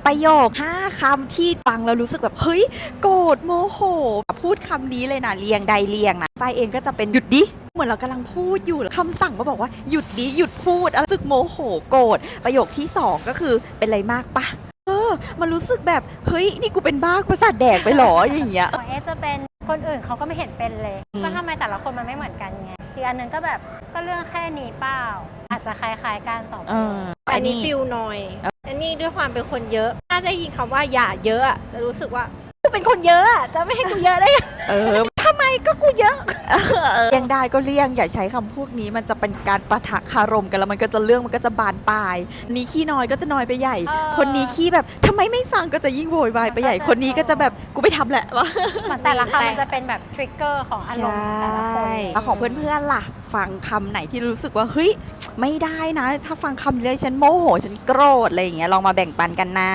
ประโยค5 คำที่ฟังแล้วรู้สึกแบบเฮ้ยโกรธโมโหพูดคำนี้เลยนะเรียงใดเรียงนะฝ้ายเองก็จะเป็นหยุดดิเหมือนเรากำลังพูดอยู่คำสั่งมาบอกว่าหยุดดิหยุดพูดรู้สึกโมโหโกรธประโยคที่2ก็คือเป็นไรมากปะมันรู้สึกแบบเฮ้ยนี่กูเป็นบ้าประสาทแดกไปหรออย่างเงี้ยจะเป็นคนอื่นเขาก็ไม่เห็นเป็นเลยก็ทำไมแต่ละคนมันไม่เหมือนกันไงอีกอันนึงก็แบบก็เรื่องแค่นี้เปล่าอาจจะคล้ายๆกัน2อันนี้ฟิลนอยอันนี้ด้วยความเป็นคนเยอะถ้าได้ยินคำว่าอย่าเยอะจะรู้สึกว่ากูเป็นคนเยอะจะไม่ให้กูเยอะได้ทำไมก็กูเยอะเลี่ยงได้ก็เลี่ยงอย่าใช้คำพวกนี้มันจะเป็นการปะทะคารมกันแล้วมันก็จะเรื่องมันก็จะบานปลายนี้ขี้น้อยก็จะน้อยไปใหญ่คนนี้ขี้แบบทำไมไม่ฟังก็จะยิ่งโวยวายไปใหญ่คนนี้ก็จะแบบกูไม่ทำแหละวะแต่ละคำมันจะเป็นแบบทริกเกอร์ของอารมณ์แต่ละคนแล้วของเพื่อนๆล่ะฟังคำไหนที่รู้สึกว่าเฮ้ยไม่ได้นะถ้าฟังคำนี้เลยฉันโมโหฉันโกรธอะไรอย่างเงี้ยลองมาแบ่งปันกันนะ